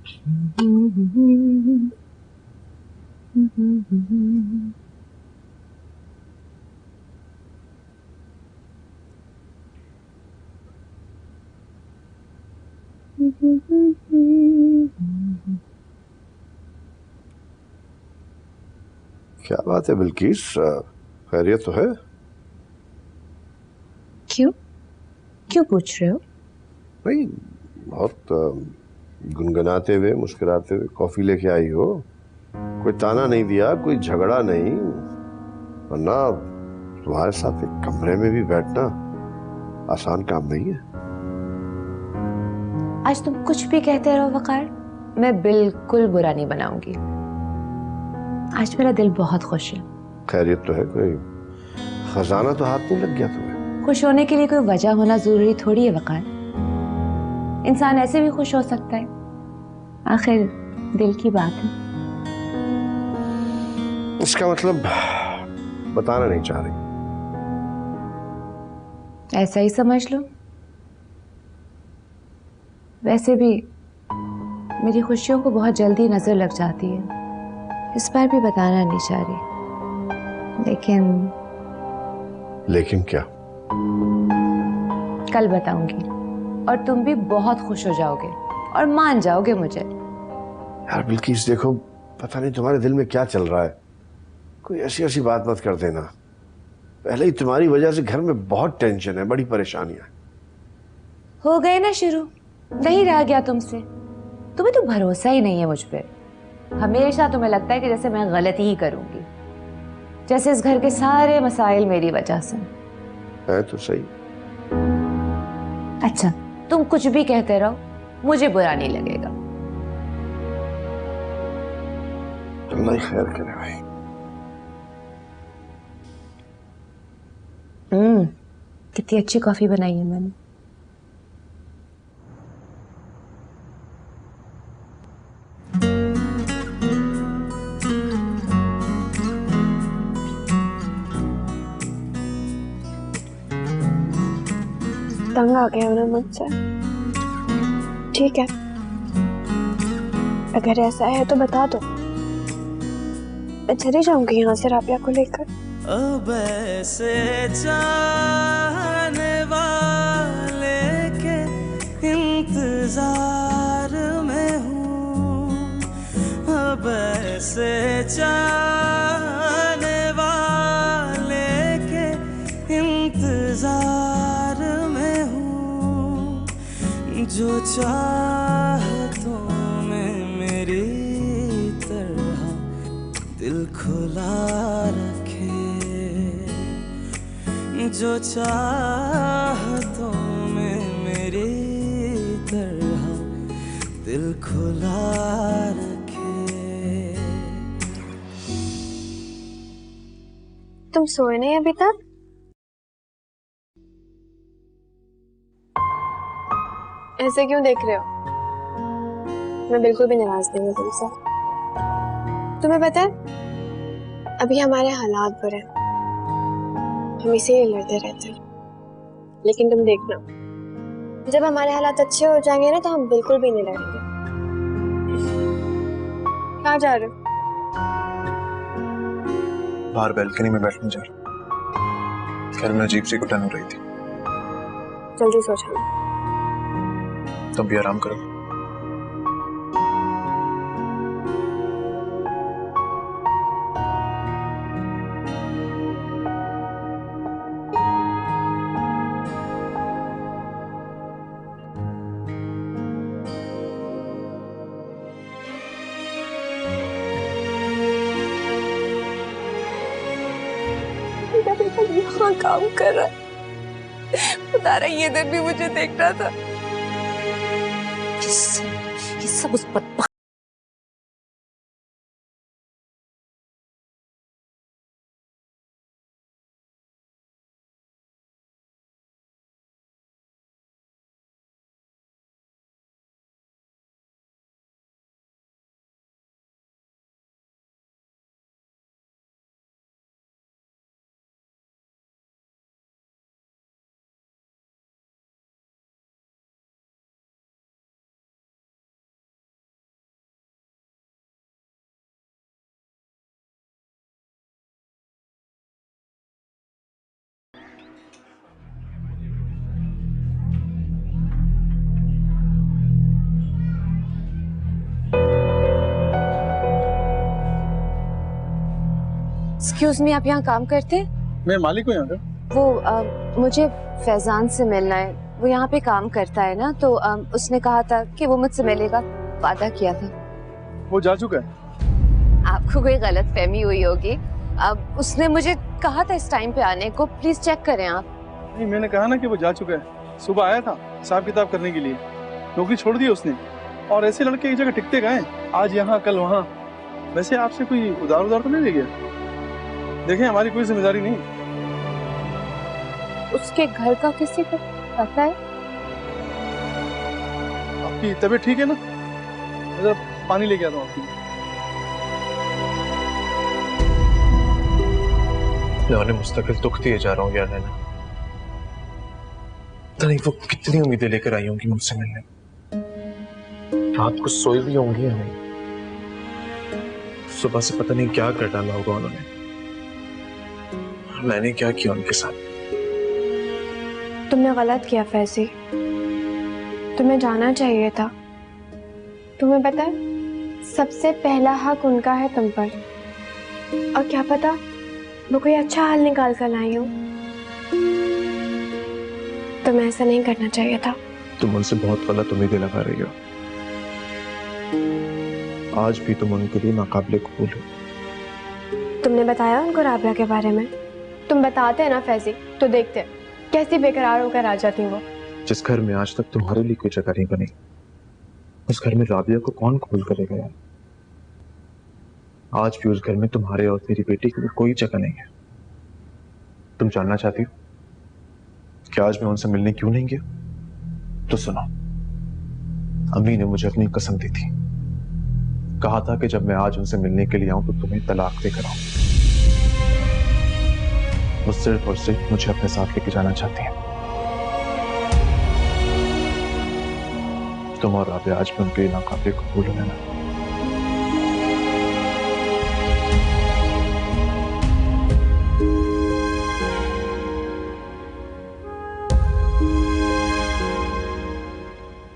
क्या बात है बिल्किस, खैरियत तो है? क्यों क्यों पूछ रहे हो? भाई बहुत गुनगुनाते हुए मुस्कुराते हुए कॉफी लेके आई हो। कोई ताना नहीं दिया, कोई झगड़ा नहीं, वरना तुम्हारे साथ एक कमरे में भी बैठना आसान काम नहीं है। आज तुम कुछ भी कहते रहो वकार, मैं बिल्कुल बुरा नहीं बनाऊंगी। आज मेरा दिल बहुत खुश है। खैरियत तो है? कोई खजाना तो हाथ नहीं लग गया तुम्हें? खुश होने के लिए कोई वजह होना जरूरी थोड़ी है वकार। इंसान ऐसे भी खुश हो सकता है, आखिर दिल की बात है। इसका मतलब बताना नहीं चाह रही? ऐसा ही समझ लो। वैसे भी मेरी खुशियों को बहुत जल्दी नजर लग जाती है, इस बार भी बताना नहीं चाह रही। लेकिन क्या? कल बताऊंगी और तुम भी बहुत खुश हो जाओगे और मान जाओगे मुझे। यार बिल्किस देखो, पता नहीं तुम्हारे दिल में क्या चल रहा है। कोई ऐसी ऐसी बात मत कर देना। पहले ही तुम्हारी वजह से घर में बहुत टेंशन है, बड़ी परेशानियां। हो गए ना शुरू, नहीं रह गया तुमसे। तुम्हें तो भरोसा ही नहीं है मुझ पे। हमेशा तुम्हें लगता है कि जैसे मैं गलती ही करूंगी, जैसे इस घर के सारे मसाइल मेरी वजह से। है तो सही। अच्छा, तुम कुछ भी कहते रहो, मुझे बुरा नहीं लगेगा। अल्लाह ही खैर करे भाई। कितनी अच्छी कॉफी बनाई है मैंने। तंग आ गया हो ना मुझसे? ठीक है, अगर ऐसा है तो बता दो, मैं चली जाऊंगी यहाँ से राबिया को लेकर। अब ऐसे चाहने वाले के इंतजार में हूँ, अब ऐसे चाहने वाले के इंतजार में हूँ, जो चाहतों में मेरी तरह दिल खुला रखे, जो चाहतों में मेरी तरह दिल खुला रखे। तुम सोए नहीं अभी तक? ऐसे क्यों देख रहे हो? मैं बिल्कुल भी नाराज नहीं हूँ तुमसे। तुम्हें पता है, अभी हमारे हालात बुरे हैं, हम इसीलिए लड़ते रहते हैं। लेकिन तुम देखना, जब हमारे हालात अच्छे हो जाएंगे ना, तो हम बिल्कुल भी नहीं लड़ेंगे। कहाँ जा रहे हो? बाहर बैल्कनी में बैठने जा रहा। ख्याल में अजीब सी घुटन हो रही थी। जल्दी सो जाना। तुम भी आराम करो। मेरा बेटा यहाँ काम कर रहा है, बता रहा है ये दिन भी मुझे देखना था। ये सब उस बदबख्त एक्सक्यूज मी, आप यहाँ काम करते? मैं मालिक हूँ यहाँ का। वो मुझे फैजान से मिलना है। वो यहाँ पे काम करता है ना, तो उसने कहा था कि वो मुझसे मिलेगा, वादा किया था। वो जा चुका है। आपको कोई गलत फहमी हुई होगी। अब उसने मुझे कहा था इस टाइम पे आने को, प्लीज चेक करें आप। नहीं, मैंने कहा ना कि वो जा चुका है। सुबह आया था हिसाब किताब करने के लिए, नौकरी छोड़ दी उसने। और ऐसे लड़के एक जगह टिकते गए, आज यहाँ कल वहाँ। वैसे आपसे कोई उधार तो नहीं ले गया? देखें, हमारी कोई जिम्मेदारी नहीं। उसके घर का किसी को पता है? आपकी तबीयत ठीक है ना? जरा पानी लेके आता हूँ आपकी। मैं उन्हें मुस्तकिल दुख दिए जा रहा हूँ यार नैना। पता नहीं वो कितनी उम्मीदें लेकर आई होंगी मुझसे मिलने। रात को सोई भी होंगी या नहीं। सुबह से पता नहीं क्या कर डाला होगा उन्होंने। मैंने क्या किया उनके साथ। तुमने गलत किया फैजी, तुम्हें जाना चाहिए था। तुम्हें पता है, सबसे पहला हक उनका है तुम पर। और क्या पता वो कोई अच्छा हाल निकाल कर लाई हो। तुम्हें ऐसा नहीं करना चाहिए था। तुम उनसे बहुत गलत उम्मीदें लगा रही हो। आज भी तुम उनके लिए नाकाबिले कबूल हो। तुमने बताया उनको राबिया के बारे में? तुम बताते हैं ना फैजी, तो देखते कैसी बेकरार होकर आ जाती वो। जिस घर में आज तक तुम्हारे लिए कोई जगह नहीं बनी, उस घर में राबिया को कौन कबूल करेगा यार? आज भी उस घर में तुम्हारे और तेरी बेटी की कोई जगह नहीं है। तुम जानना चाहती हो कि आज मैं उनसे मिलने क्यों नहीं गया? तो सुनो, अम्मी ने मुझे अपनी कसम दी थी। कहा था कि जब मैं आज उनसे मिलने के लिए आऊं तो तुम्हें तलाक देकर आऊं। वो सिर्फ और सिर्फ मुझे अपने साथ लेके जाना चाहती हैं। तुम और राबिया आज भी उनके नाकाबिले कबूल हो ना।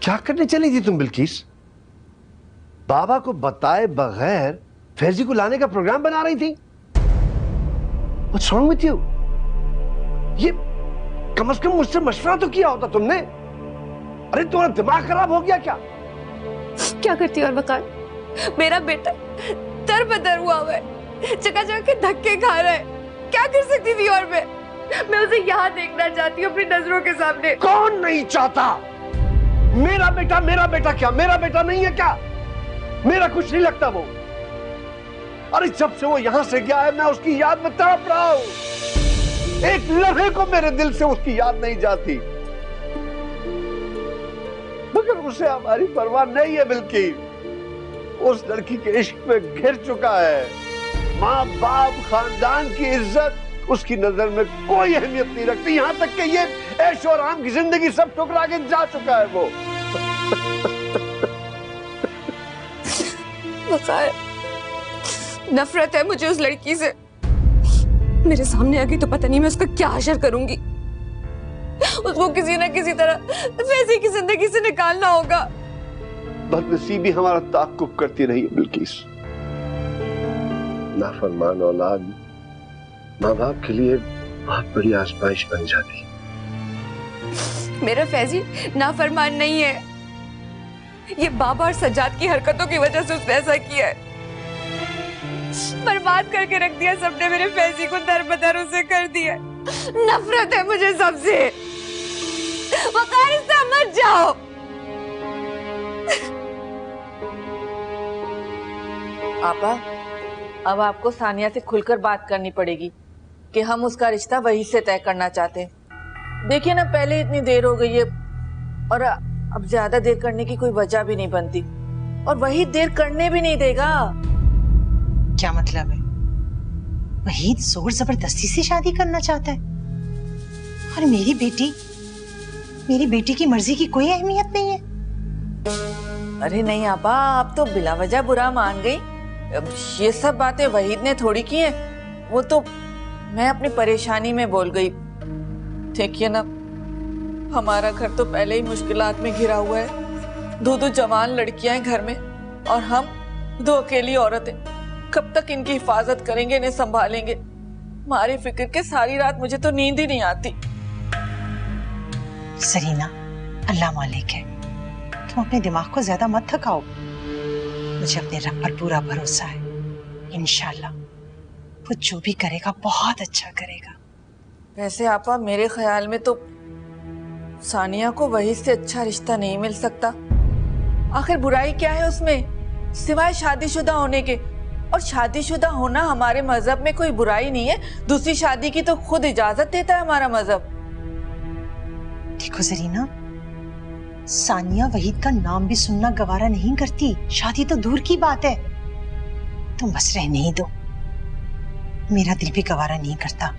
क्या करने चली थी तुम बिल्किस? बाबा को बताए बगैर फैजी को लाने का प्रोग्राम बना रही थी? What's wrong with you? ये कम से कम मुझसे मशवरा तो किया होता तुमने। अरे तुम्हारा दिमाग खराब हो गया क्या? क्या करती और वकार? मेरा बेटा दर-बदर हुआ है, जगह जगह के धक्के खा रहा है। क्या कर सकती थी और मैं उसे यहाँ देखना चाहती हूँ अपनी नजरों के सामने। कौन नहीं चाहता? मेरा बेटा क्या मेरा बेटा नहीं है क्या? मेरा कुछ नहीं लगता वो। अरे जब से वो यहां से गया है मैं उसकी याद में तड़प रहा हूं। एक लम्हे को मेरे दिल से उसकी याद नहीं जाती। मगर उसे हमारी परवाह नहीं है बिल्कि उस लड़की के इश्क में घिर चुका है। माँ बाप खानदान की इज्जत उसकी नजर में कोई अहमियत नहीं रखती। यहां तक कि ये ऐशो आराम की जिंदगी सब ठुकरा के जा चुका है वो। वकार, नफरत है मुझे उस लड़की से। मेरे सामने आ गई तो पता नहीं मैं उसका क्या हशर करूंगी। उसको किसी ना किसी तरह फैजी की जिंदगी से निकालना होगा। बदनसीबी हमारा ताक़ुब करती रही है बिल्किस। नाफरमान औलाद माँ बाप के लिए बहुत बड़ी आजमाइश बन जाती है। मेरा फैजी नाफरमान नहीं है। ये बाबा और सज्जाद की हरकतों की वजह से उसने ऐसा किया है। बर्बाद करके रख दिया सबने मेरे फैजी को, दर-बदर उसे कर दिया। नफरत है मुझे सबसे। वकार, इससे मत जाओ। आपा, अब आपको सानिया से खुलकर बात करनी पड़ेगी कि हम उसका रिश्ता वही से तय करना चाहते हैं। देखिए ना, पहले इतनी देर हो गई है और अब ज्यादा देर करने की कोई वजह भी नहीं बनती, और वही देर करने भी नहीं देगा। क्या मतलब है? वहीद जोर जबरदस्ती से शादी करना चाहता है और मेरी बेटी की मर्जी की कोई अहमियत नहीं है। अरे नहीं आपा, आप तो बिला वजह बुरा मान गई। अब ये सब बातें वहीद ने थोड़ी की हैं, वो तो मैं अपनी परेशानी में बोल गई। देखिए ना, हमारा घर तो पहले ही मुश्किलात में घिरा हुआ है। दो जवान लड़कियां हैं घर में और हम दो अकेली औरतें। कब तक इनकी हिफाजत करेंगे, इन्हें संभालेंगे? तुम्हारी फिक्र के सारी रात मुझे तो नींद ही नहीं आती। सरीना, अल्लाह मालिक है, तुम अपने दिमाग को ज्यादा मत थकाओ। मुझे अपने रब पर पूरा भरोसा है, इंशाल्लाह वो जो भी करेगा बहुत अच्छा करेगा। वैसे आपा मेरे ख्याल में तो सानिया को वही से अच्छा रिश्ता नहीं मिल सकता। आखिर बुराई क्या है उसमें सिवाय शादीशुदा होने के? और शादीशुदा होना हमारे मजहब में कोई बुराई नहीं है। दूसरी शादी की तो खुद इजाजत देता है हमारा मजहब। देखो जरीना, सानिया वहीद का नाम भी सुनना गवारा नहीं करती, शादी तो दूर की बात है। तुम बस रहने ही दो, मेरा दिल भी गवारा नहीं करता।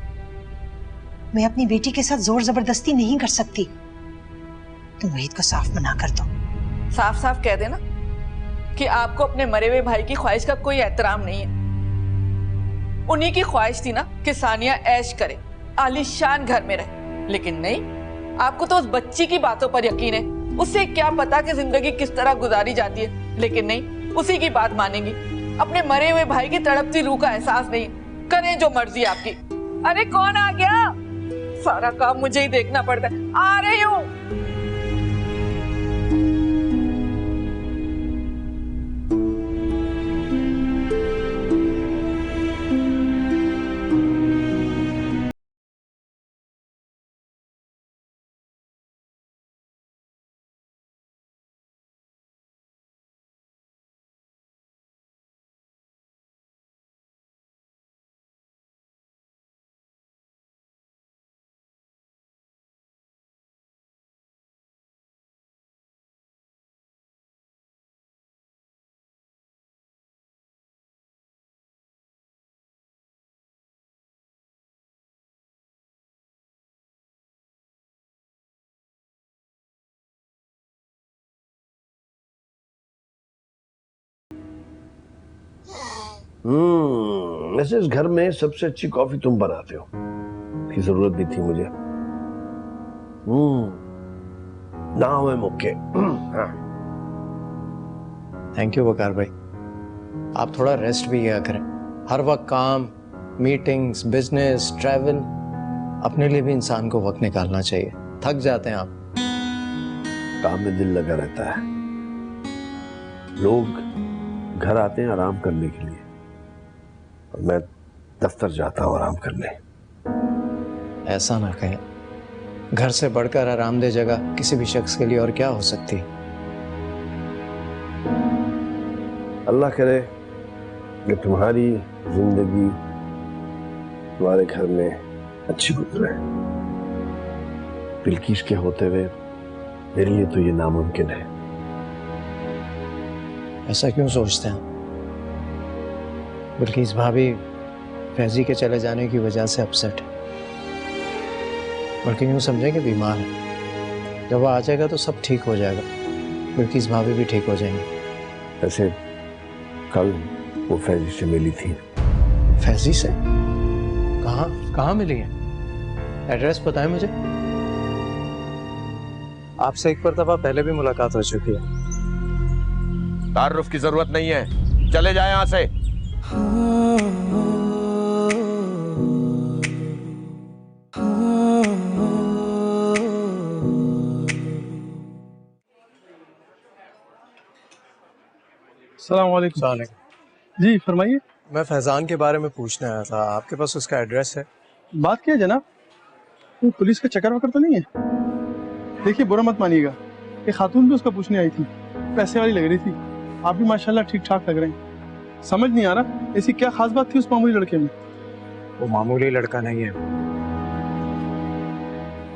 मैं अपनी बेटी के साथ जोर जबरदस्ती नहीं कर सकती। तुम वहीद को साफ मना कर दो। साफ साफ कह देना कि आपको अपने मरे हुए भाई की ख्वाहिश का कोई एहतराम नहीं है। उन्हीं की ख्वाहिश थी ना कि सानिया ऐश करे, आलीशान घर में रहे, लेकिन नहीं, आपको तो उस बच्ची की बातों पर यकीन है। उससे क्या पता कि जिंदगी किस तरह गुजारी जाती है, लेकिन नहीं, उसी की बात मानेंगी। अपने मरे हुए भाई की तड़पती रूह का एहसास नहीं। करें जो मर्जी आपकी। अरे कौन आ गया? सारा काम मुझे ही देखना पड़ता है। आ रही हूँ। वैसे इस घर में सबसे अच्छी कॉफी तुम बनाते हो, की जरूरत भी थी मुझे। Now I am okay. Thank you Waqar भाई, आप थोड़ा रेस्ट भी किया करें। हर वक्त काम, मीटिंग्स, बिजनेस, ट्रैवल, अपने लिए भी इंसान को वक्त निकालना चाहिए। थक जाते हैं आप। काम में दिल लगा रहता है। लोग घर आते हैं आराम करने के लिए और मैं दफ्तर जाता हूँ आराम करने। ऐसा ना कहें, घर से बढ़कर आरामदेह जगह किसी भी शख्स के लिए और क्या हो सकती है। अल्लाह करे कि तुम्हारी जिंदगी तुम्हारे घर में अच्छी गुजरे। बिल्किस के होते हुए मेरे लिए तो ये नामुमकिन है। ऐसा क्यों सोचते हैं? बिल्किस भाभी फैजी के चले जाने की वजह से अपसेट है, बल्कि यूँ समझें कि बीमार है। जब वो आ जाएगा तो सब ठीक हो जाएगा, बिल्किस भाभी भी ठीक हो जाएंगी। ऐसे कल वो फैजी से मिली थी। फैजी से? कहाँ मिली है? एड्रेस बताएं मुझे। आपसे एक मरतबा पहले भी मुलाकात हो चुकी है। तारुफ की जरूरत नहीं है, चले जाए यहाँ से। अस्सलाम वालेकुम। जी फरमाइए। मैं फैजान के बारे में पूछने आया था, आपके पास उसका एड्रेस है? बात क्या है जनाब, वो पुलिस का चक्कर वक्कर तो नहीं है? देखिए बुरा मत मानिएगा, एक खातून भी उसका पूछने आई थी, पैसे वाली लग रही थी। आप भी माशाल्लाह ठीक ठाक लग रहे हैं। समझ नहीं आ रहा ऐसी क्या खास बात थी उस मामूली लड़के में। वो मामूली लड़का नहीं है।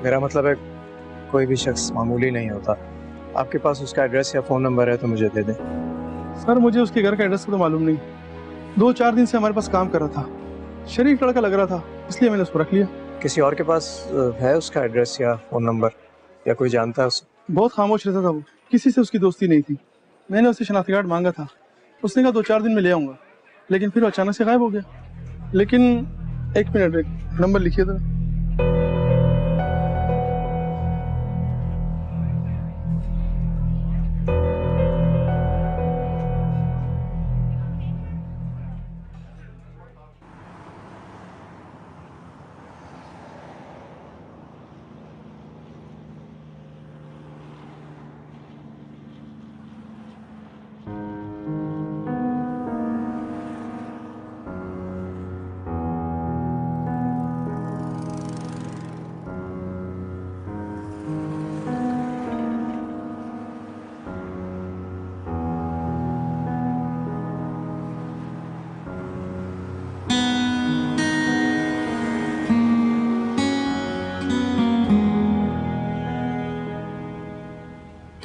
मेरा मतलब है कोई भी शख्स मामूली नहीं होता। आपके पास उसका एड्रेस या फ़ोन नंबर है तो मुझे दे दें। सर मुझे उसके घर का एड्रेस तो मालूम नहीं, 2-4 दिन से हमारे पास काम कर रहा था, शरीफ लड़का लग रहा था, इसलिए मैंने उसको रख लिया। किसी और के पास है उसका एड्रेस या फ़ोन नंबर, या कोई जानता है उसे? बहुत खामोश रहता था वो, किसी से उसकी दोस्ती नहीं थी। मैंने उससे शनाख्ती कार्ड मांगा था, उसने कहा 2-4 दिन में ले आऊँगा, लेकिन फिर अचानक से गायब हो गया। लेकिन एक मिनट, नंबर लिखिए तो।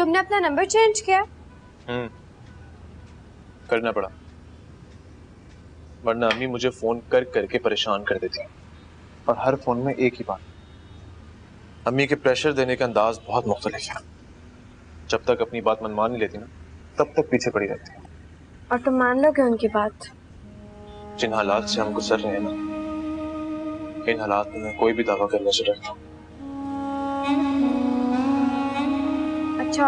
तुमने अपना नंबर चेंज किया? करना पड़ा, वरना अम्मी मुझे फोन कर करके परेशान कर देती है। और हर फोन में एक ही बात, अम्मी के प्रेशर देने का अंदाज बहुत मुख्तलिफ है। जब तक अपनी बात मनमान नहीं लेती ना, तब तक पीछे पड़ी रहती है। और तुम मान लोगे उनकी बात? जिन हालात से हम गुजर रहे हैं ना, इन हालात में मैं कोई भी दावा करने से डरता हूं। अच्छा,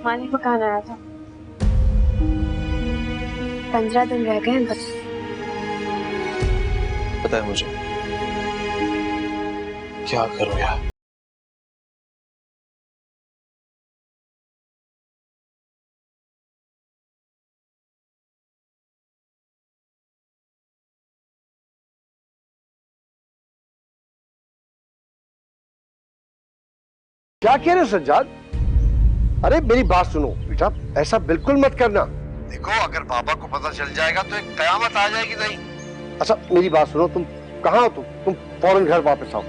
मालिक मकान आया था, 15 दिन रह गए हैं बस। पता है मुझे, क्या करूं यार। क्या कह रहे हो सज्जाद? अरे मेरी बात सुनो बेटा, ऐसा बिल्कुल मत करना। देखो अगर बाबा को पता चल जाएगा तो एक कयामत आ जाएगी। नहीं, अच्छा मेरी बात सुनो, तुम कहाँ हो? तुम फौरन घर वापस आओ।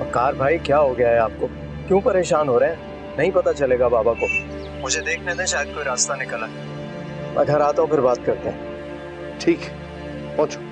वकार भाई क्या हो गया है आपको? क्यों परेशान हो रहे हैं? नहीं पता चलेगा बाबा को? मुझे देखने दें, शायद कोई रास्ता निकला। मैं घर आता हूँ, फिर बात करते हैं। ठीक, पहुंचो।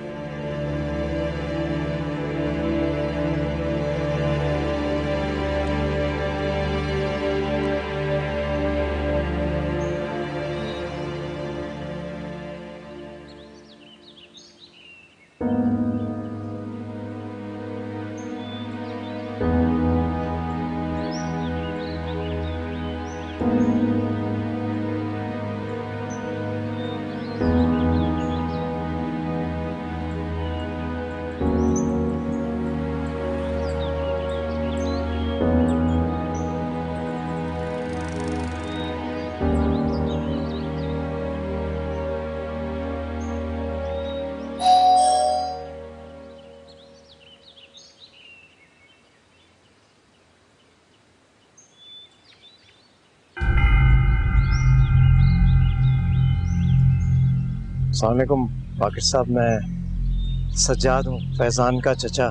अस्सलामुअलैकुम वाकिर साहब, मैं सज्जाद हूँ, फैजान का चचा।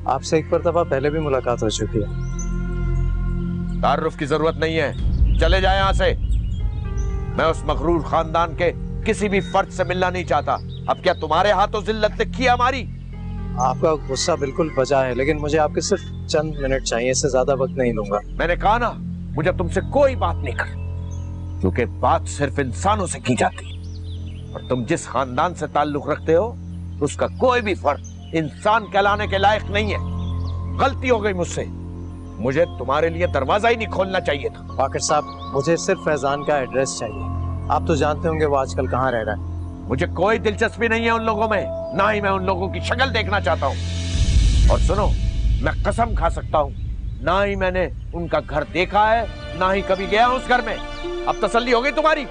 आपसे एक मरतबा पहले भी मुलाकात हो चुकी है। तारुफ की जरूरत नहीं है, चले जाए यहाँ से। मैं उस मगरूर खानदान के किसी भी फर्द से मिलना नहीं चाहता। अब क्या तुम्हारे हाथों जिल्लत ने की हमारी? आपका गुस्सा बिल्कुल बजा है, लेकिन मुझे आपके सिर्फ चंद मिनट चाहिए, इससे ज्यादा वक्त नहीं लूंगा। मैंने कहा ना, मुझे तुमसे कोई बात नहीं कर, क्योंकि बात सिर्फ इंसानों से की जाती है। और तुम जिस खानदान से ताल्लुक रखते हो, उसका कोई भी फर्द इंसान कहलाने के लायक नहीं है। गलती हो गई मुझसे, मुझे तुम्हारे लिए दरवाजा ही नहीं खोलना चाहिए था। वाकिर साहब, मुझे सिर्फ फैजान का एड्रेस चाहिए। आप तो जानते होंगे वो आजकल कहाँ रह रहा है। मुझे कोई दिलचस्पी नहीं है उन लोगों में, ना ही मैं उन लोगों की शक्ल देखना चाहता हूँ। और सुनो, मैं कसम खा सकता हूँ, ना ही मैंने उनका घर देखा है, ना ही कभी गया उस घर में। अब तसल्ली हो गई तुम्हारी?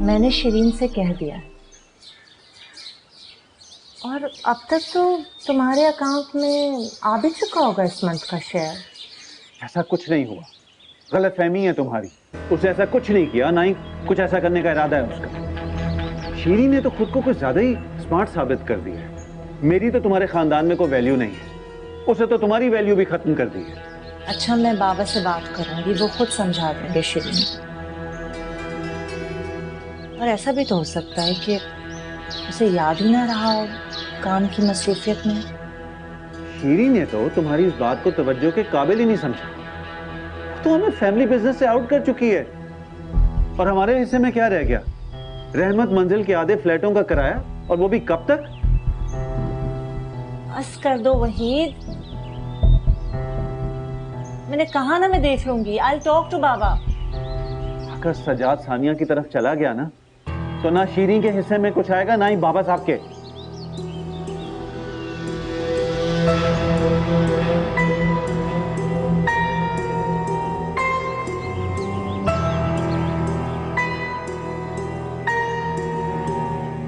मैंने शिरीन से कह दिया, और अब तक तो तुम्हारे अकाउंट में आ भी चुका होगा इस मंथ का शेयर। ऐसा कुछ नहीं हुआ, गलतफहमी है तुम्हारी। उसने ऐसा कुछ नहीं किया, ना ही कुछ ऐसा करने का इरादा है उसका। शीरी ने तो खुद को कुछ ज्यादा ही स्मार्ट साबित कर दिया है। मेरी तो तुम्हारे खानदान में कोई वैल्यू नहीं है, उसे तो तुम्हारी वैल्यू भी खत्म कर दी है। अच्छा, मैं बाबा से बात करूंगी, वो खुद समझा देंगे शिरीन। और ऐसा भी तो हो सकता है कि उसे याद ही ना रहा हो काम की मसरूफियत में। शीरी ने तो तुम्हारी इस बात को तवज्जो के काबिल ही नहीं समझा। तो हमें फैमिली बिजनेस से आउट कर चुकी है, और हमारे हिस्से में क्या रह गया? रहमत मंजिल के आधे फ्लैटों का किराया, और वो भी कब तक? बस कर दो वहीद, मैंने कहा ना मैं देख लूंगी। आई टॉक टू बाबा। अगर सजाद सानिया की तरफ चला गया ना, तो ना शीरी के हिस्से में कुछ आएगा, ना ही बाबा साहब के।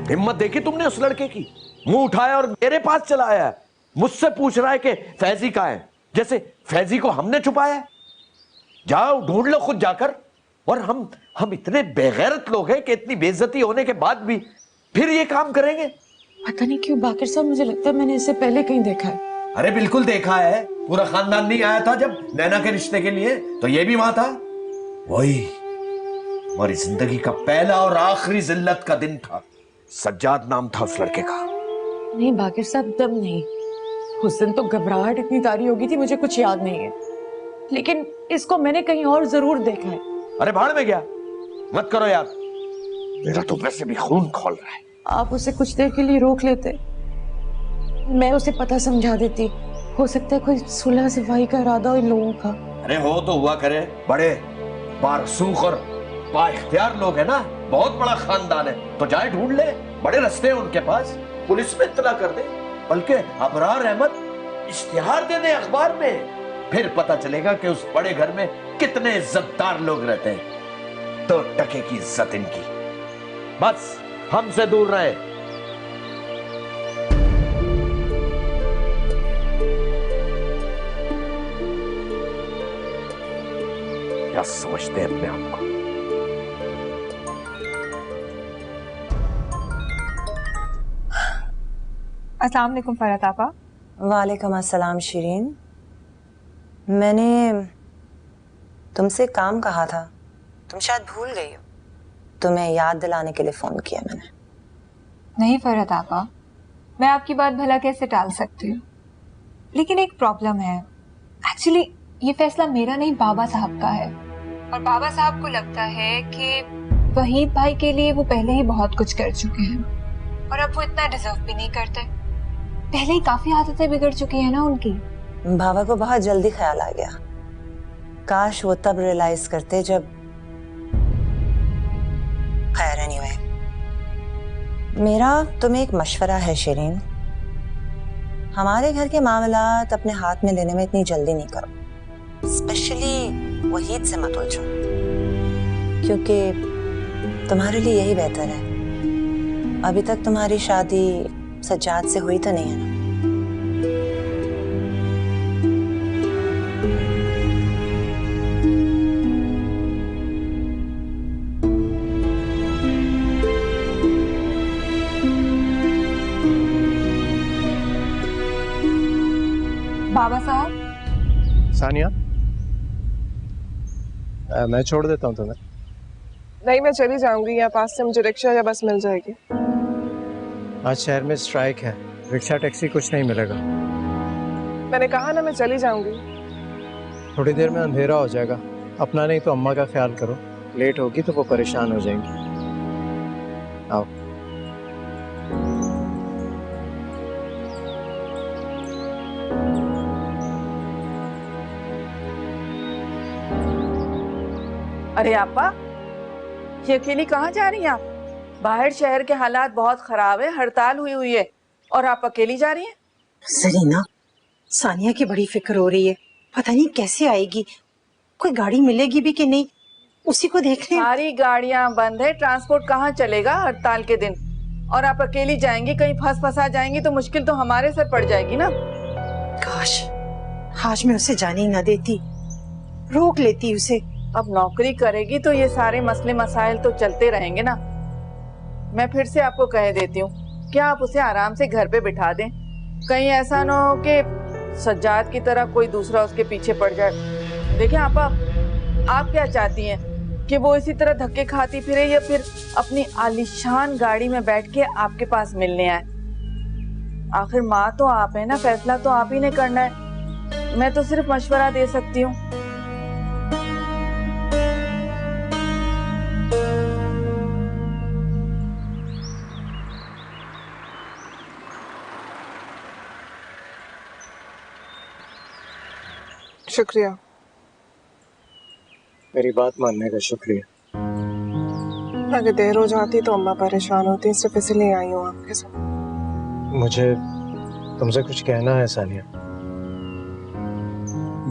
हिम्मत देखी तुमने उस लड़के की? मुंह उठाया और मेरे पास चला आया है, मुझसे पूछ रहा है कि फैजी कहाँ है, जैसे फैजी को हमने छुपाया है। जाओ ढूंढ लो खुद जाकर। और हम इतने बेगैरत लोग हैं कि इतनी बेइज्जती होने के बाद भी फिर ये काम करेंगे। पता नहीं क्यों बाकिर साहब, मुझे लगता है मैंने इससे पहले कहीं देखा है। अरे बिल्कुल देखा है, पूरा खानदान नहीं आया था जब नैना के रिश्ते के लिए, तो ये भी वहां था। वही हमारी जिंदगी का पहला और आखिरी जिल्लत का दिन था। सज्जाद नाम था उस लड़के का। नहीं बाकिर साहब, तब नहीं। उस दिन तो घबराहट इतनी तारी होगी थी, मुझे कुछ याद नहीं है, लेकिन इसको मैंने कहीं और जरूर देखा है। अरे भाड़ में गया, मत करो याद, मेरा तो वैसे भी खून खोल रहा है। आप उसे कुछ देर के लिए रोक लेते, मैं उसे पता समझा देती। हो सकता है कोई सुलह सफाई का इरादा हो इन लोगों का। अरे हो तो हुआ करे, बड़े बारसूख और बाइख्तियार लोग है ना, बहुत बड़ा खानदान है, तो जाए ढूंढ ले, बड़े रास्ते हैं उनके पास, पुलिस में इत्तला कर दे, बल्कि अबरार अहमद इश्तिहार दे दे अखबार में, फिर पता चलेगा कि उस बड़े घर में कितने इज्जतदार लोग रहते हैं। 2 टके की इज्जत इनकी, बस हमसे दूर रहे। क्या समझते हैं अपने आप को? अस्सलाम वालेकुम फरहत आपा। वालेकुम अस्सलाम शिरीन। मैंने तुमसे काम कहा था, तुम शायद भूल गई हो। तुम्हें याद दिलाने के लिए फोन किया मैंने। नहीं फरहत आपा, मैं आपकी बात भला कैसे टाल सकती हूँ, लेकिन एक प्रॉब्लम है। एक्चुअली ये फैसला मेरा नहीं, बाबा साहब का है, और बाबा साहब को लगता है कि वहीद भाई के लिए वो पहले ही बहुत कुछ कर चुके हैं और अब वो इतना डिजर्व भी नहीं करते। पहले ही काफी आदतें बिगड़ चुकी है ना उनकी। बाबा को बहुत जल्दी ख्याल आ गया। काश वो तब रियलाइज करते जब। खैर एनीवे, मेरा तुम्हें एक मशवरा है शिरीन, हमारे घर के मामलात अपने हाथ में लेने में इतनी जल्दी नहीं करो, स्पेशली वहीद से मत उलझो, क्योंकि तुम्हारे लिए यही बेहतर है। अभी तक तुम्हारी शादी सज्जाद से हुई तो नहीं है ना? बाबा साहब। सानिया, मैं छोड़ देता हूँ तुम्हें। नहीं, मैं चली जाऊंगी, यहाँ पास से मुझे रिक्शा या बस मिल जाएगी। आज शहर में स्ट्राइक है, रिक्शा टैक्सी कुछ नहीं मिलेगा। मैंने कहा ना मैं चली जाऊंगी। थोड़ी देर में अंधेरा हो जाएगा, अपना नहीं तो अम्मा का ख्याल करो, लेट होगी तो वो परेशान हो जाएंगी। आओ। अरे आपा, ये अकेली कहाँ जा रही हैं आप? बाहर शहर के हालात बहुत खराब है, हड़ताल हुई है, और आप अकेली जा रही हैं? सरीना, सानिया की बड़ी फिक्र हो रही है, पता नहीं कैसे आएगी, कोई गाड़ी मिलेगी भी कि नहीं, उसी को देखने। सारी गाड़ियां बंद है, ट्रांसपोर्ट कहाँ चलेगा हड़ताल के दिन? और आप अकेली जाएंगी, कहीं फंसा जाएंगी तो मुश्किल तो हमारे सर पड़ जाएगी ना। काश आज मैं उसे जाने ही ना देती, रोक लेती उसे। अब नौकरी करेगी तो ये सारे मसले मसाइल तो चलते रहेंगे ना। मैं फिर से आपको कह देती हूँ कि आप उसे आराम से घर पे बिठा दें, कहीं ऐसा ना हो कि सज्जाद की तरह कोई दूसरा उसके पीछे पड़ जाए। देखिए आपा, आप क्या चाहती हैं कि वो इसी तरह धक्के खाती फिरे या फिर अपनी आलीशान गाड़ी में बैठ के आपके पास मिलने आए? आखिर माँ तो आप है ना, फैसला तो आप ही ने करना है, मैं तो सिर्फ मशवरा दे सकती हूँ। शुक्रिया। मेरी बात मानने का शुक्रिया। अगर देर हो जाती तो अम्मा परेशान होती, सिर्फ इसलिए आई हूँ आपके साथ। मुझे तुमसे कुछ कहना है सानिया।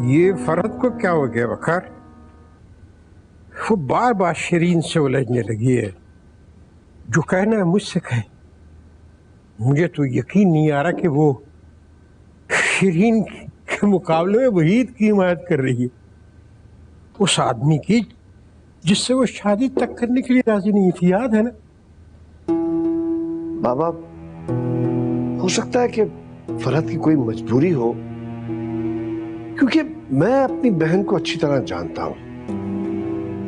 ये फरहत को क्या हो गया वकार? वो बार बार शिरीन से उलझने लगी है, जो कहना है मुझसे कहे। मुझे तो यकीन नहीं आ रहा कि वो शिरीन के मुकाबले में वहीद की हिमायत कर रही है। उस आदमी की जिससे वो शादी तक करने के लिए राजी नहीं थी, याद है ना? बाबा, हो सकता है कि फरहत की कोई मजबूरी हो, क्योंकि मैं अपनी बहन को अच्छी तरह जानता हूं।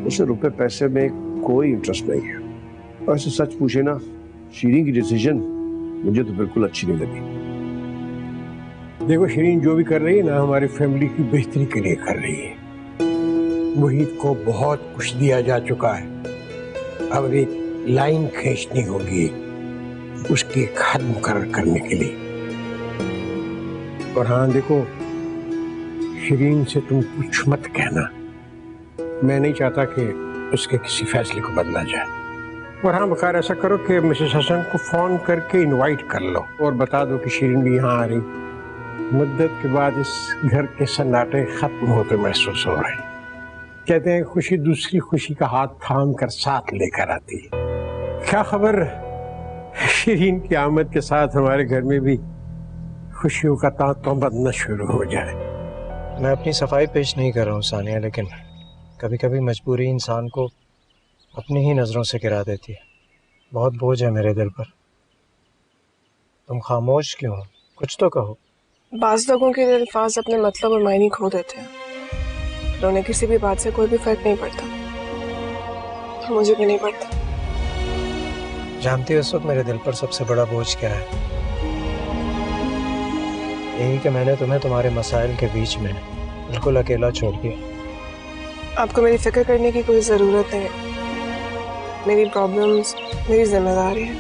उसे रुपए पैसे में कोई इंटरेस्ट नहीं है। और ऐसे सच पूछे ना, शीरीन की डिसीजन मुझे तो बिल्कुल अच्छी नहीं लगी। देखो शीरीन जो भी कर रही है ना, हमारी फैमिली की बेहतरी के लिए कर रही है। वहीद को बहुत कुछ दिया जा चुका है, अब एक लाइन खींचनी होगी उसकी एक हद मुकर्रर करने के लिए। और हाँ देखो, शीरीन से तुम कुछ मत कहना, मैं नहीं चाहता कि उसके किसी फैसले को बदला जाए। और हाँ बकार ऐसा करो कि मिसेस हसन को फोन करके इनवाइट कर लो और बता दो कि शीरीन भी यहाँ आ रही। मुद्दत के बाद इस घर के सन्नाटे खत्म होते महसूस हो रहे हैं। कहते हैं खुशी दूसरी खुशी का हाथ थाम कर साथ लेकर आती है। क्या खबर शीरीन की आमद के साथ हमारे घर में भी खुशियों का तांतों बदना शुरू हो जाए। मैं अपनी सफाई पेश नहीं कर रहा हूँ सानिया, लेकिन कभी कभी मजबूरी इंसान को अपनी ही नज़रों से गिरा देती है। बहुत बोझ है मेरे दिल पर। तुम खामोश क्यों हो? कुछ तो कहो। बाज़ लोगों के लिए अल्फाज अपने मतलब और मायने खो देते हैं, फिर उन्हें किसी भी बात से कोई भी फर्क नहीं पड़ता। मुझे भी नहीं पड़ता। जानती हो इस वक्त मेरे दिल पर सबसे बड़ा बोझ क्या है? यही कि मैंने तुम्हें तुम्हारे मसाइल के बीच में बिल्कुल अकेला छोड़ दिया। आपको मेरी फिक्र करने की कोई ज़रूरत नहीं है। मेरी प्रॉब्लम्स मेरी जिम्मेदारी है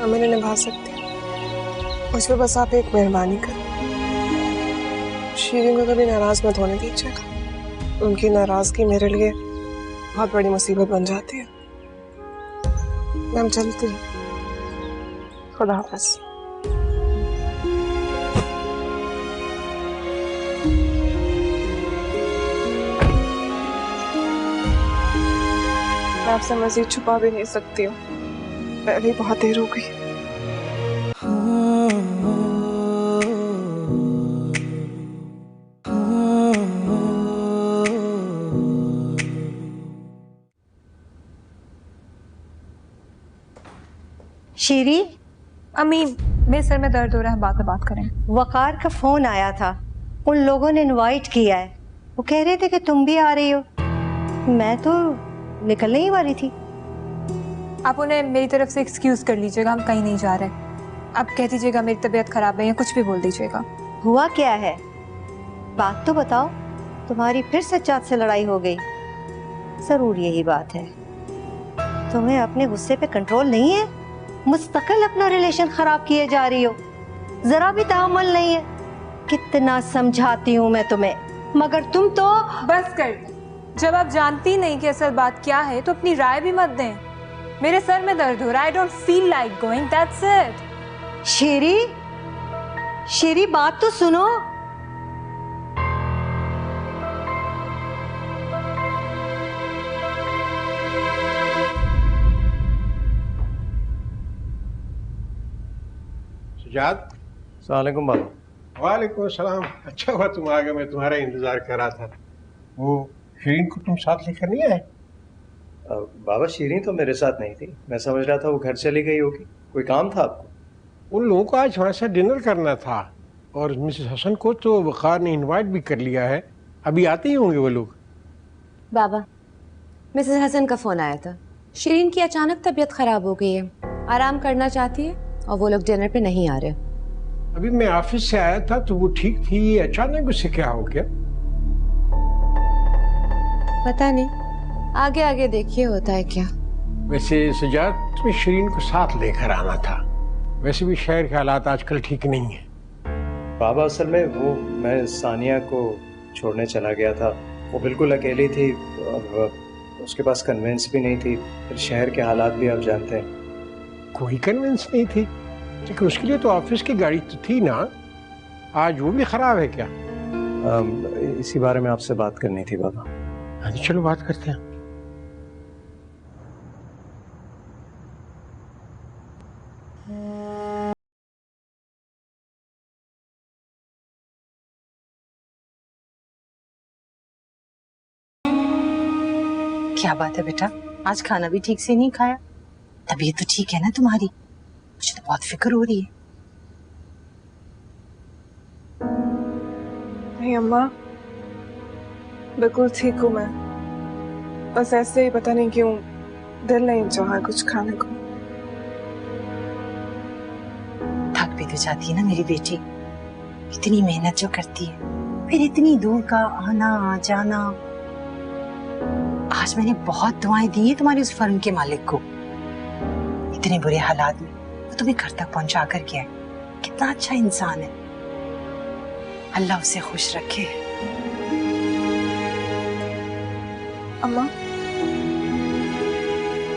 और मैं इन्हें निभा सकती हूँ। उस पर बस आप एक मेहरबानी करें, शीरीन को कभी नाराज़ मत होने दीजिएगा। उनकी नाराज़गी मेरे लिए बहुत बड़ी मुसीबत बन जाती है। मैं चलती हूँ। खुदा हाफ़िज़। मैं आपसे मज़ीद छुपा भी नहीं सकती हूँ, पहले ही बहुत देर हो गई। शीरी, अम्मी मेरे सर में दर्द हो रहा है, बाद में बात करें। वकार का फोन आया था, उन लोगों ने इनवाइट किया है। वो कह रहे थे कि तुम भी आ रही हो। मैं तो निकलने ही वाली थी। आप उन्हें मेरी तरफ से एक्सक्यूज कर लीजिएगा, हम कहीं नहीं जा रहे। आप कह दीजिएगा मेरी तबीयत खराब है या कुछ भी बोल दीजिएगा। हुआ क्या है, बात तो बताओ। तुम्हारी फिर सज्जाद से लड़ाई हो गई? जरूर यही बात है। तुम्हें अपने गुस्से पे कंट्रोल नहीं है, मुस्तकिल अपना रिलेशन खराब किए जा रही हो, जरा भी तहम्मुल नहीं है। कितना समझाती हूँ मैं तुम्हें, मगर तुम तो बस कर दे। जब आप जानती नहीं कि असल बात क्या है तो अपनी राय भी मत दें। मेरे सर में दर्द हो रहा है, I don't feel like going, that's it। शेरी, शेरी बात तो सुनो। सजाद। अस्सलामुअलैकुम बाबा। वालेकुम सलाम। अच्छा हुआ तुम आ गए, मैं तुम्हारा इंतजार कर रहा था। वो शीरीन को तुम साथ लेकर नहीं आए? बाबा शीरीन तो मेरे साथ नहीं थी, मैं समझ रहा था वो घर चली गई होगी। कोई काम था आपको? उन लोगों को आज हमारे साथ डिनर करना था और मिसेस हसन को तो वकार ने इनवाइट भी कर लिया है। अभी आते ही होंगे वो लोग। बाबा, मिसेस हसन का फोन आया था। शीरीन की अचानक तबीयत खराब हो गई है, आराम करना चाहती है और वो लोग डिनर पे नहीं आ रहे। अभी मैं ऑफिस से आया था तो वो ठीक थी, अचानक उससे क्या हो गया? पता नहीं, आगे आगे देखिए होता है क्या। वैसे सजाद, तुम्हें शीरीन को साथ लेकर आना था। वैसे भी शहर के हालात आजकल ठीक नहीं है। बाबा असल में वो मैं सानिया को छोड़ने चला गया था, वो बिल्कुल अकेली थी और उसके पास कन्वेंस भी नहीं थी। फिर शहर के हालात भी आप जानते हैं। कोई कन्वेंस नहीं थी, लेकिन उसके लिए तो ऑफिस की गाड़ी तो थी ना। आज वो भी खराब है क्या? इसी बारे में आपसे बात करनी थी बाबा। हाँ चलो बात करते हैं। क्या बात है बेटा, आज खाना भी ठीक से नहीं खाया? तबीयत तो ठीक है ना तुम्हारी? मुझे तो बहुत फिक्र हो रही है। नहीं अम्मा, बिल्कुल ठीक हूँ मैं। बस ऐसे ही पता नहीं क्यों दिल नहीं चाहा कुछ खाने को। थक भी तो जाती है ना मेरी बेटी, इतनी मेहनत जो करती है, फिर इतनी दूर का आना जाना। आज मैंने बहुत दुआएं दी है तुम्हारे उस फर्म के मालिक को। इतने बुरे हालात में वो तुम्हें घर तक पहुंचा कर गया है। कितना अच्छा इंसान है, अल्लाह उसे खुश रखे। अम्मा,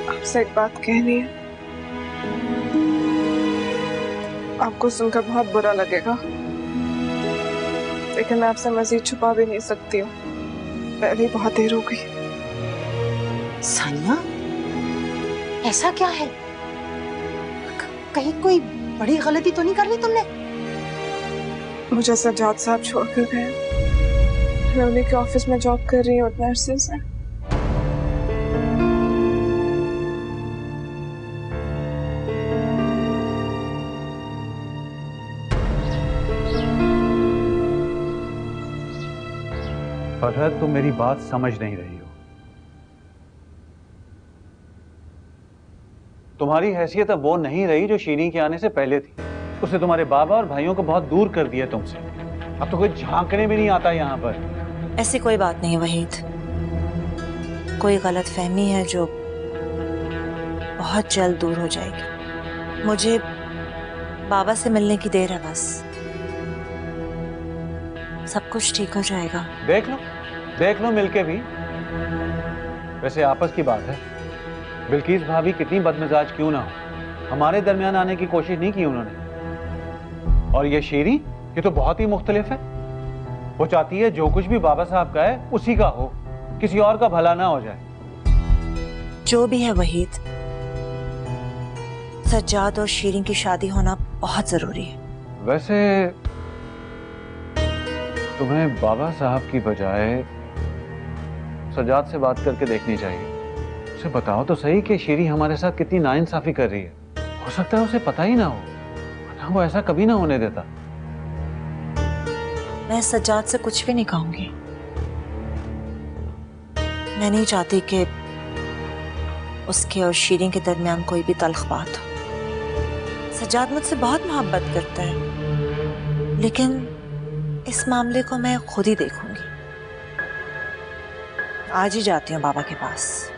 आपसे एक बात कहनी है। आपको सुनकर बहुत बुरा लगेगा, लेकिन मैं आपसे मजीद छुपा भी नहीं सकती हूँ। पहले ही बहुत देर हो गई। सानिया, ऐसा क्या है? कहीं कोई बड़ी गलती तो नहीं कर ली तुमने? मुझे सज्जाद साहब छोड़ कर गए। मैं उन्हीं के ऑफिस में जॉब कर रही हूँ नर्सेज से। फरहत, तुम मेरी बात समझ नहीं रही हो। तुम्हारी हैसियत अब वो नहीं रही जो शीरी के आने से पहले थी। उसने तुम्हारे बाबा और भाइयों को बहुत दूर कर दिया तुमसे। अब तो कोई झांकने भी नहीं आता यहाँ पर। ऐसी कोई बात नहीं वहीद, कोई गलत फहमी है जो बहुत जल्द दूर हो जाएगी। मुझे बाबा से मिलने की देर है, बस सब कुछ ठीक हो जाएगा। देख लो मिलके भी। वैसे आपस की बात है, बिल्किस भाभी कितनी बदमिजाज क्यों ना हो, हमारे दरमियान आने की कोशिश नहीं की उन्होंने। और ये शीरी, ये तो बहुत ही मुख्तलिफ है। वो चाहती है जो कुछ भी बाबा साहब का है उसी का हो, किसी और का भला ना हो जाए। जो भी है वहीद, सज्जाद और शीरीन की शादी होना बहुत जरूरी है। वैसे तुम्हें बाबा साहब की बजाय सज्जाद से बात करके देखनी चाहिए। उसे बताओ तो सही कि शीरी हमारे साथ कितनी नाइंसाफी कर रही है। हो सकता है उसे पता ही ना हो, वरना वो ऐसा कभी ना होने देता। मैं सज्जाद से कुछ भी नहीं कहूंगी। मैं नहीं चाहती कि उसके और शीरीन के दरमियान कोई भी तल्ख बात हो। सज्जाद मुझसे बहुत मोहब्बत करता है, लेकिन इस मामले को मैं खुद ही देखूंगी। आज ही जाती हूँ बाबा के पास।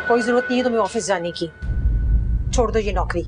कोई जरूरत नहीं है तुम्हें ऑफिस जाने की, छोड़ दो ये नौकरी।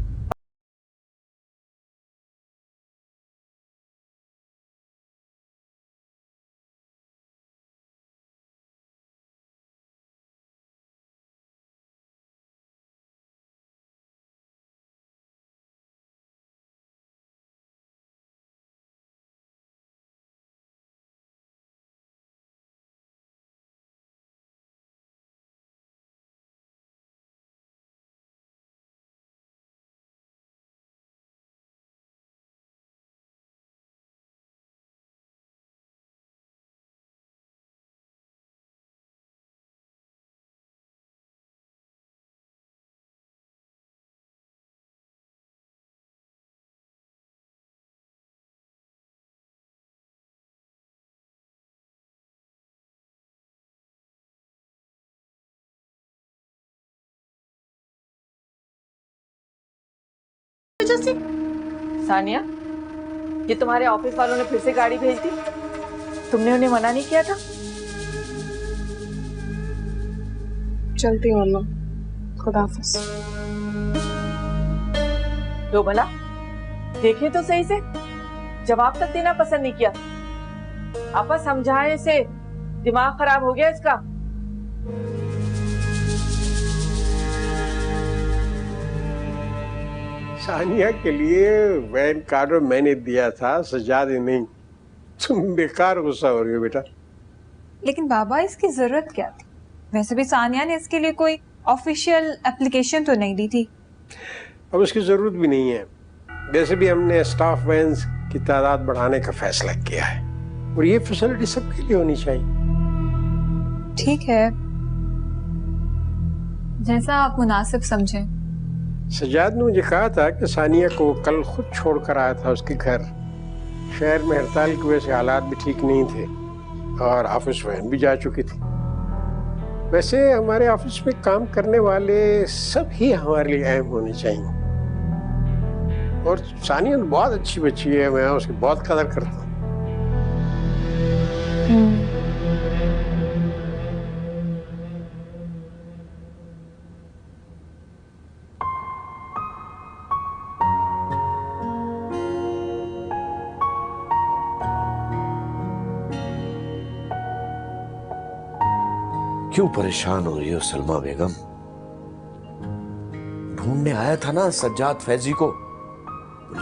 सानिया, ये तुम्हारे ऑफिस वालों ने फिर से गाड़ी भेज दी। तुमने उन्हें मना नहीं किया था? चलती हूँ अम्मा, खुदा हाफिज। लो भला, देखे तो सही से, जवाब तक देना पसंद नहीं किया। आपा समझाए इसे, दिमाग खराब हो गया इसका। सानिया के लिए वैन कार्ड मैंने दिया था, सज्जाद नहीं। तुम बेकार गुस्सा हो रही हो बेटा। लेकिन बाबा, इसकी जरूरत क्या थी? वैसे भी सानिया ने इसके लिए कोई ऑफिशियल एप्लीकेशन तो नहीं दी थी। अब उसकी जरूरत भी नहीं है। वैसे भी हमने स्टाफ वैन्स की तादाद बढ़ाने का फैसला किया है और ये फैसिलिटी सबके लिए होनी चाहिए। ठीक है, जैसा आप मुनासिब समझें। सजाद ने मुझे कहा था कि सानिया को कल खुद छोड़कर आया था उसके घर। शहर में हड़ताल की वजह से हालात भी ठीक नहीं थे और ऑफिस वैन भी जा चुकी थी। वैसे हमारे ऑफिस में काम करने वाले सब ही हमारे लिए अहम होने चाहिए और सानिया बहुत अच्छी बच्ची है, मैं उसकी बहुत कदर करता हूँ। क्यों परेशान हो रही हो सलमा बेगम? ढूंढने आया था ना सज्जाद फैजी को,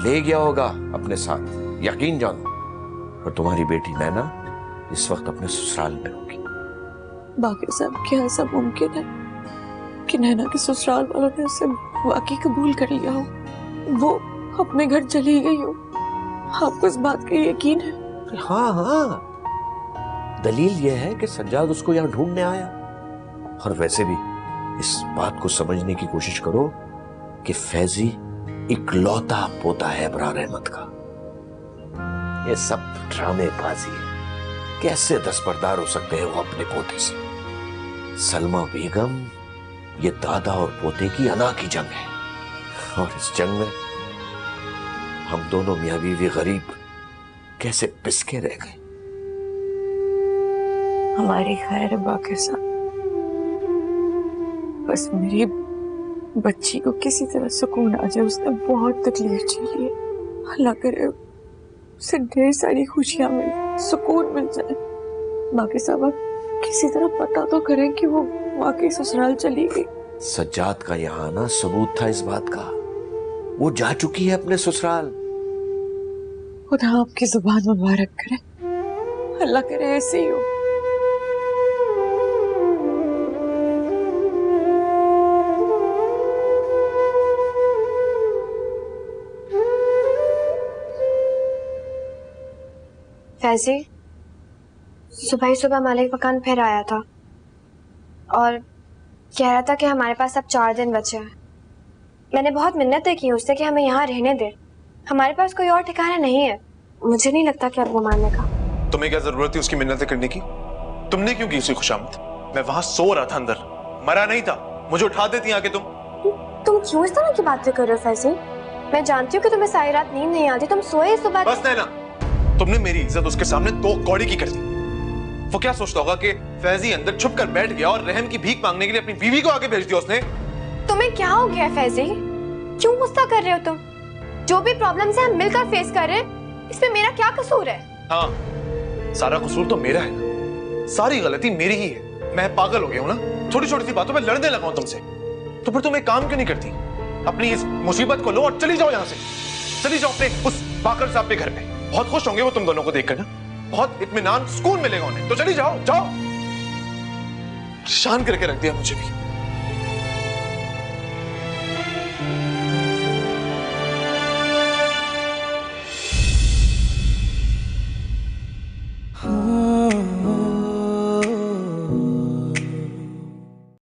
ले गया होगा अपने साथ, यकीन जानो। और तुम्हारी बेटी नैना इस वक्त अपने ससुराल में होगी। बाकी सब क्या ऐसा मुमकिन है कि नैना के ससुराल वालों ने उसे वाकई कबूल कर लिया हो, वो अपने घर चली गई हो? आपको इस बात का यकीन है? हाँ हाँ, दलील यह है कि सज्जाद उसको यहाँ ढूंढने आया। और वैसे भी इस बात को समझने की कोशिश करो कि फैजी इकलौता पोता है अबरार अहमद का। ये सब ड्रामेबाजी है। कैसे दस्तबरदार हो सकते हैं वो अपने पोते से? सलमा बेगम, ये दादा और पोते की अना की जंग है और इस जंग में हम दोनों मियां बीवी गरीब कैसे पिसके रह गए। हमारी खैर है बाकी सब, बस मेरी बच्ची को किसी तरह सुकून आ जाए। उसने बहुत तकलीफ झेली है, अल्लाह करे उसे ढेर सारी खुशियां मिले, सुकून मिल जाए। बाकी सब अब किसी तरह पता तो करें कि वो वाकई ससुराल चली गई। सज्जाद का यहाँ आना सबूत था इस बात का, वो जा चुकी है अपने ससुराल। खुदा आपकी जुबान मुबारक करे, अल्लाह करे ऐसे ही हो। फैजी, सुबह ही सुबह मालिक मकान फिर आया था और कह रहा था कि हमारे पास अब 4 दिन बचे हैं। मैंने बहुत मिन्नतें की उससे कि हमें यहाँ रहने दे, हमारे पास कोई और ठिकाना नहीं है। मुझे नहीं लगता कि अब वो मानेगा। तुम्हें क्या जरूरत थी उसकी मिन्नतें करने की? तुमने क्यों की उसकी खुशामद? मैं वहां सो रहा था अंदर, मरा नहीं था। मुझे उठा देती आके तुम क्यों इस तरह की बातें कर रहे हो फैजी? मैं जानती हूँ कि तुम्हें सारी रात नींद नहीं आती, तुम सोए सुबह। बस नैना, तुमने मेरी इज्जत उसके सामने तो कौड़ी की कर दी। वो क्या सोचता होगा कि फैजी अंदर छुप कर बैठ गया और रहम की भीख मांगने के लिए अपनी बीवी को आगे भेज दिया उसने। तुम्हें क्या हो गया फैजी? क्यों गुस्सा कर रहे हो तुम? जो भी प्रॉब्लम्स हैं हम मिलकर फेस कर रहे हैं, इसमें मेरा क्या कसूर है? हाँ, सारा कसूर तो मेरा है ना, सारी गलती मेरी ही है। मैं पागल हो गया हूँ ना, छोटी छोटी सी बातों पे लड़ने लगा हूं तुमसे। तो फिर तुम एक काम क्यों नहीं करती? अपनी इस मुसीबत को लो और चली जाओ यहाँ से। चली जाओ अपने उस बाकर साहब के घर पे, बहुत खुश होंगे वो तुम दोनों को देखकर ना, बहुत इत्मीनान सुकून मिलेगा उन्हें। तो चली जाओ, जाओ। परेशान करके रख दिया मुझे भी।